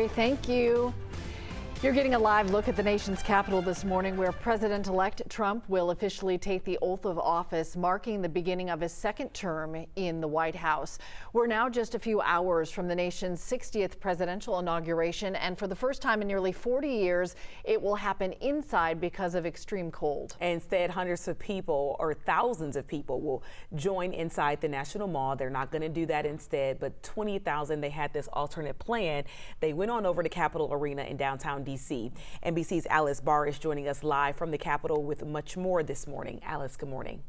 Ari, thank you. You're getting a live look at the nation's capital this morning, where President-elect Trump will officially take the oath of office, marking the beginning of his second term in the White House. We're now just a few hours from the nation's 60th presidential inauguration, and for the first time in nearly 40 years, it will happen inside because of extreme cold. Instead, hundreds of people or thousands of people will join inside the National Mall. They're not going to do that instead, but 20,000, they had this alternate plan. They went on over to Capitol Arena in downtown DC. NBC's Alice Barr is joining us live from the Capitol with much more this morning. Alice, good morning.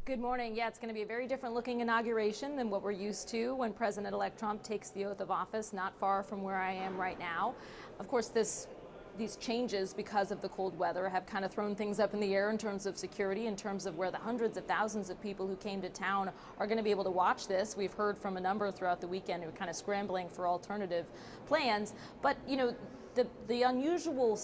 Good morning. Yeah, it's going to be a very different looking inauguration than what we're used to when President-elect Trump takes the oath of office, not far from where I am right now. Of course, these changes because of the cold weather have kind of thrown things up in the air in terms of security, in terms of where the hundreds of thousands of people who came to town are going to be able to watch this. We've heard from a number throughout the weekend who are kind of scrambling for alternative plans. But, you know, the unusual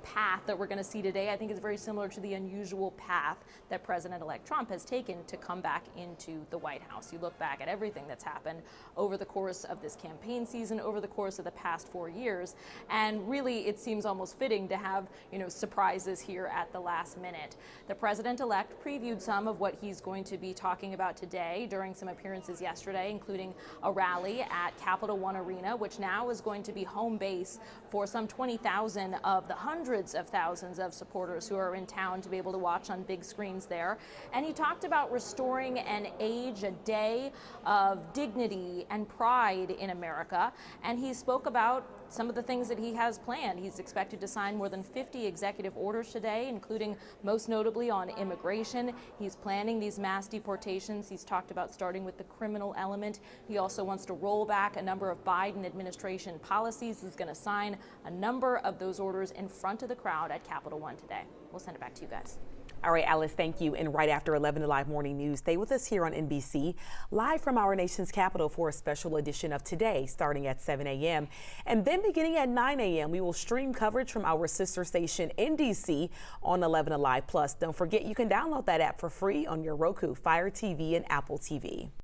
path that we're going to see today, I think, is very similar to the unusual path that President-elect Trump has taken to come back into the White House. You look back at everything that's happened over the course of this campaign season, over the course of the past 4 years, and really it seems almost fitting to have, you know, surprises here at the last minute. The President-elect previewed some of what he's going to be talking about today during some appearances yesterday, including a rally at Capital One Arena, which now is going to be home base for some 20,000 of the hundreds of thousands of supporters who are in town to be able to watch on big screens there. And he talked about restoring an age, a day of dignity and pride in America. And he spoke about some of the things that he has planned. He's expected to sign more than 50 executive orders today, including most notably on immigration. He's planning these mass deportations. He's talked about starting with the criminal element. He also wants to roll back a number of Biden administration policies. He's going to sign a number of those orders in front of the crowd at Capital One today. We'll send it back to you guys. All right, Alice, thank you. And right after 11 to Live Morning News, stay with us here on NBC, live from our nation's capital for a special edition of Today, starting at 7 a.m. And then beginning at 9 a.m., we will stream coverage from our sister station in DC on 11 Alive Plus. Don't forget, you can download that app for free on your Roku, Fire TV, and Apple TV.